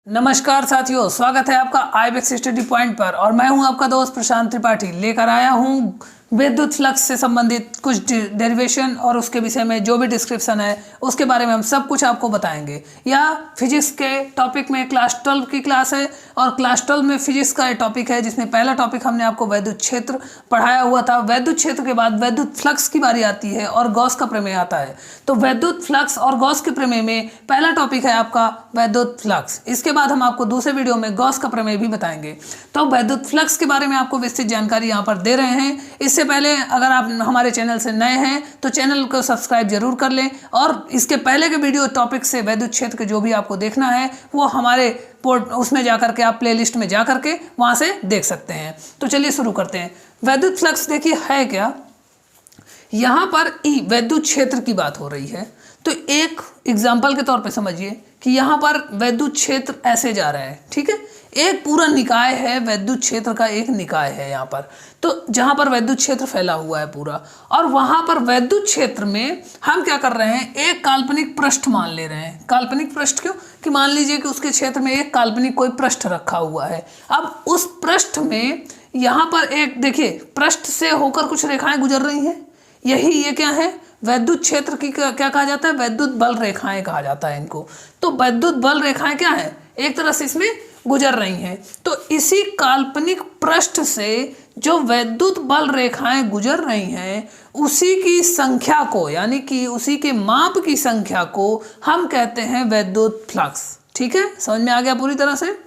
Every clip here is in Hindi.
नमस्कार साथियों, स्वागत है आपका आईबीएक्स स्टडी पॉइंट पर। और मैं हूं आपका दोस्त प्रशांत त्रिपाठी, लेकर आया हूं विद्युत फ्लक्स से संबंधित कुछ डेरिवेशन और उसके विषय में जो भी डिस्क्रिप्शन है उसके बारे में हम सब कुछ आपको बताएंगे। यह फिजिक्स के टॉपिक में क्लास 12 की क्लास है और क्लास 12 में फिजिक्स का टॉपिक है जिसमें पहला टॉपिक हमने आपको वैद्युत क्षेत्र पढ़ाया हुआ था। वैद्युत क्षेत्र के बाद वैद्युत फ्लक्स की बारी आती है और गॉस का प्रमेय आता है। तो वैद्युत फ्लक्स और गॉस के प्रमेय में पहला टॉपिक है आपका वैद्युत फ्लक्स। इसके बाद हम आपको दूसरे वीडियो में गॉस का प्रमेय भी बताएंगे। तो वैद्युत फ्लक्स के बारे में आपको विस्तृत जानकारी यहाँ पर दे रहे हैं। इससे पहले अगर आप हमारे चैनल से नए हैं तो चैनल को सब्सक्राइब जरूर कर लें और इसके पहले के वीडियो टॉपिक से वैद्युत क्षेत्र के जो भी आपको देखना है वो हमारे उसमें जाकर के आप प्लेलिस्ट में जा करके वहाँ से देख सकते हैं। तो चलिए शुरू करते हैं। वैद्युत फ्लक्स देखिए है क्या, यहाँ पर ई वैद्युत क्षेत्र की बात हो रही है। तो एक एग्जाम्पल के तौर पे समझिए कि यहाँ पर वैद्युत क्षेत्र ऐसे जा रहा है, ठीक है। एक पूरा निकाय है, वैद्युत क्षेत्र का एक निकाय है यहाँ पर, तो जहाँ पर वैद्युत क्षेत्र फैला हुआ है पूरा। और वहाँ पर वैद्युत क्षेत्र में हम क्या कर रहे हैं, एक काल्पनिक पृष्ठ मान ले रहे हैं। काल्पनिक पृष्ठ क्यों कि मान लीजिए कि उसके क्षेत्र में एक काल्पनिक कोई पृष्ठ रखा हुआ है। अब उस पृष्ठ में यहाँ पर एक देखिए पृष्ठ से होकर कुछ रेखाएं गुजर रही हैं। ये क्या है, वैद्युत क्षेत्र की क्या कहा जाता है, वैद्युत बल रेखाएं कहा जाता है इनको। तो वैद्युत बल रेखाएं क्या है, एक तरह से इसमें गुजर रही हैं। तो इसी काल्पनिक पृष्ठ से जो वैद्युत बल रेखाएं गुजर रही हैं उसी की संख्या को, यानी कि उसी के माप की संख्या को हम कहते हैं वैद्युत फ्लक्स। ठीक है, समझ में आ गया पूरी तरह से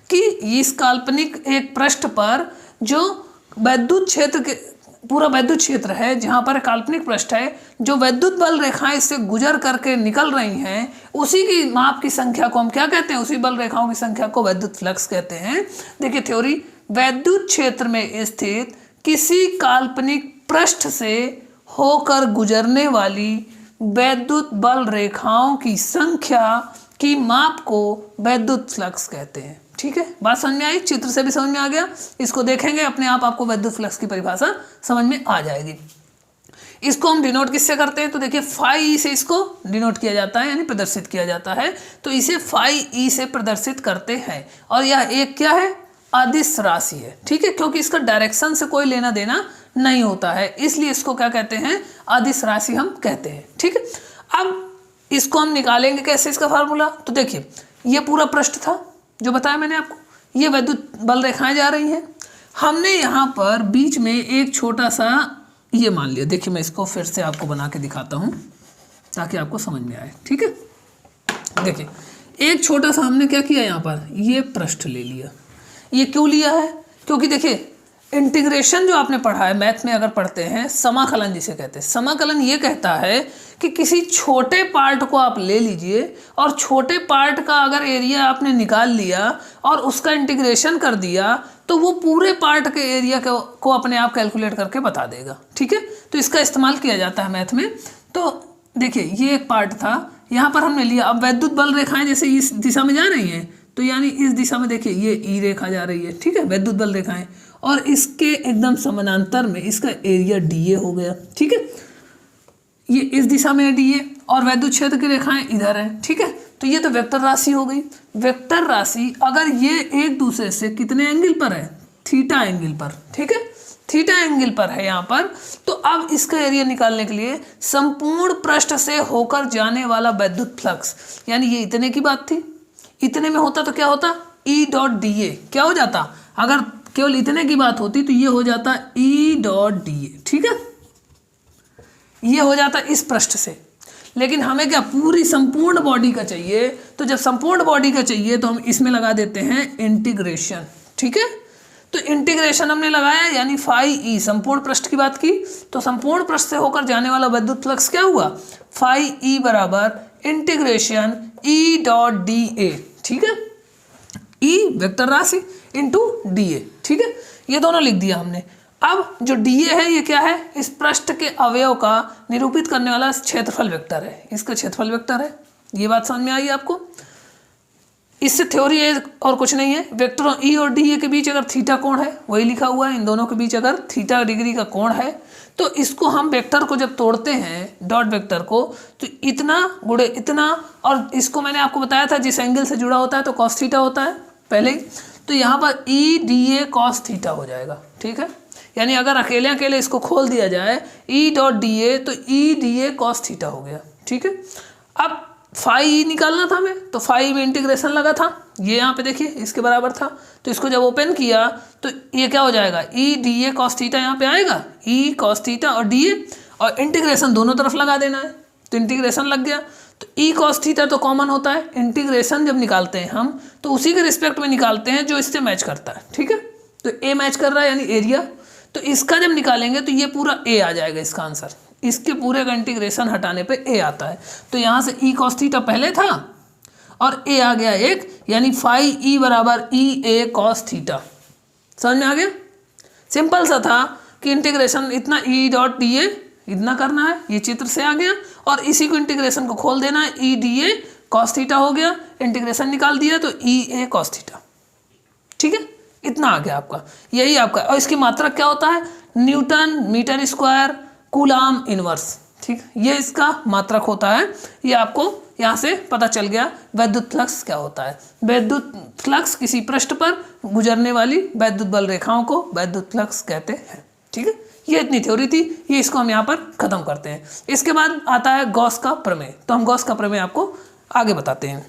कि इस काल्पनिक एक पृष्ठ पर जो वैद्युत क्षेत्र के पूरा वैद्युत क्षेत्र है जहाँ पर काल्पनिक पृष्ठ है, जो वैद्युत बल रेखाएं इससे गुजर करके निकल रही हैं उसी की माप की संख्या को हम क्या कहते हैं, उसी बल रेखाओं की संख्या को वैद्युत फ्लक्स कहते हैं। देखिए थ्योरी, वैद्युत क्षेत्र में स्थित किसी काल्पनिक पृष्ठ से होकर गुजरने वाली वैद्युत बल रेखाओं की संख्या की माप को वैद्युत फ्लक्स कहते हैं। ठीक है, बात समझ में आई, चित्र से भी समझ में आ गया। इसको देखेंगे अपने आप आपको वैद्युत फ्लक्स की परिभाषा समझ में आ जाएगी। इसको हम डिनोट किससे करते हैं, तो देखिए फाई से इसको डिनोट किया जाता है, यानी प्रदर्शित किया जाता है। तो इसे फाई ई से प्रदर्शित करते हैं और यह एक क्या है, अदिश राशि है। ठीक है, क्योंकि इसका डायरेक्शन से कोई लेना देना नहीं होता है, इसलिए इसको क्या कहते हैं, अदिश राशि हम कहते हैं। ठीक है, अब इसको हम निकालेंगे कैसे, इसका फार्मूला। तो देखिए ये पूरा पृष्ठ था जो बताया मैंने आपको, ये वैद्युत बल रेखाएं जा रही हैं। हमने यहाँ पर बीच में एक छोटा सा ये मान लिया। देखिए मैं इसको फिर से आपको बना के दिखाता हूँ ताकि आपको समझ में आए। ठीक है, देखिए एक छोटा सा हमने क्या किया, यहाँ पर ये पृष्ठ ले लिया। ये क्यों लिया है, क्योंकि देखिए इंटीग्रेशन जो आपने पढ़ा है मैथ में, अगर पढ़ते हैं समाकलन जिसे कहते हैं, समाकलन ये कहता है कि किसी छोटे पार्ट को आप ले लीजिए और छोटे पार्ट का अगर एरिया आपने निकाल लिया और उसका इंटीग्रेशन कर दिया तो वो पूरे पार्ट के एरिया को अपने आप कैलकुलेट करके बता देगा। ठीक है, तो इसका इस्तेमाल किया जाता है मैथ में। तो देखिए ये एक पार्ट था, यहाँ पर हमने लिया। अब वैद्युत बल रेखाएं जैसे इस दिशा में जा रही हैं, तो यानी इस दिशा में देखिए ये ई रेखा जा रही है। ठीक है, वैद्युत बल रेखाएं, और इसके एकदम समानांतर में इसका एरिया डी ए हो गया। ठीक है, ये इस दिशा में है डी ए और वैद्युत क्षेत्र की रेखाएं इधर हैं। ठीक है, तो ये तो वेक्टर राशि हो गई। वेक्टर राशि अगर ये एक दूसरे से कितने एंगल पर है, थीटा एंगल पर। ठीक है, थीटा एंगल पर है यहाँ पर। तो अब इसका एरिया निकालने के लिए संपूर्ण पृष्ठ से होकर जाने वाला वैद्युत फ्लक्स, यानी ये इतने की बात थी, इतने में होता तो क्या होता, ई डॉट डी ए क्या हो जाता, अगर केवल इतने की बात होती तो ये हो जाता ई डॉट डी ए। ठीक है, ये हो जाता इस पृष्ठ से। लेकिन हमें क्या पूरी संपूर्ण बॉडी का चाहिए, तो जब संपूर्ण बॉडी का चाहिए तो हम इसमें लगा देते हैं इंटीग्रेशन। ठीक है, तो इंटीग्रेशन हमने लगाया यानी फाई ई, संपूर्ण पृष्ठ की बात की, तो संपूर्ण पृष्ठ से होकर जाने वाला वैद्युत फ्लक्स क्या हुआ, फाई ई बराबर integration E dot D A. ठीक है, ई वेक्टर राशि इंटू डी ए। ठीक है, ये दोनों लिख दिया हमने। अब जो डी ए है ये क्या है, इस पृष्ठ के अवयव का निरूपित करने वाला क्षेत्रफल वेक्टर है, इसका क्षेत्रफल वेक्टर है। ये बात समझ में आई आपको। इससे थ्योरी है और कुछ नहीं है। वेक्टर ई और डी ए के बीच अगर थीटा कोण है, वही लिखा हुआ है, इन दोनों के बीच अगर थीटा डिग्री का कोण है तो इसको हम वेक्टर को जब तोड़ते हैं डॉट वेक्टर को, तो इतना गुणे इतना, और इसको मैंने आपको बताया था जिस एंगल से जुड़ा होता है तो कॉस थीटा होता है पहले ही, तो यहाँ पर E D A cos theta हो जाएगा। ठीक है, यानी अगर अकेले अकेले इसको खोल दिया जाए ई डॉट डी ए तो E D A cos theta हो गया। ठीक है, अब फाई निकालना था हमें, तो फाई में इंटीग्रेशन लगा था, ये यहाँ पे देखिए इसके बराबर था, तो इसको जब ओपन किया तो ये क्या हो जाएगा, E D A cos theta यहाँ पे आएगा, ई कॉस थीटा और डी ए, और इंटीग्रेशन दोनों तरफ लगा देना है, तो इंटीग्रेशन लग गया। तो ई कॉस थीटा तो कॉमन होता है, इंटीग्रेशन जब निकालते हैं हम तो उसी के रिस्पेक्ट में निकालते हैं जो इससे मैच करता है। ठीक है, तो ए मैच कर रहा है यानी एरिया, तो इसका जब निकालेंगे तो ये पूरा ए आ जाएगा इसका आंसर, इसके पूरे का इंटीग्रेशन हटाने पे ए आता है। तो यहाँ से ई कॉस थीटा पहले था और ए आ गया एक, यानी फाई ई बराबर ई ए कॉस थीटा। समझ में आ गया? सिंपल सा था कि इंटीग्रेशन इतना ई डॉट डी ए इतना करना है, ये चित्र से आ गया, और इसी को इंटीग्रेशन को खोल देना है, E D A cos theta हो गया, इंटीग्रेशन निकाल दिया तो ई ए कॉस थीटा। ठीक है, इतना आ गया आपका, यही आपका। और इसकी मात्रक क्या होता है, newton metre square coulomb inverse. ठीक, ये इसका मात्रक होता है, ये आपको यहाँ से पता चल गया। वैद्युत फ्लक्स क्या होता है, वैद्युत फ्लक्स किसी पृष्ठ पर गुजरने वाली वैद्युत बल रेखाओं को वैद्युत फ्लक्स कहते हैं। ठीक है, ये इतनी थ्योरी थी, ये इसको हम यहाँ पर खत्म करते हैं। इसके बाद आता है गॉस का प्रमेय, तो हम गॉस का प्रमेय आपको आगे बताते हैं।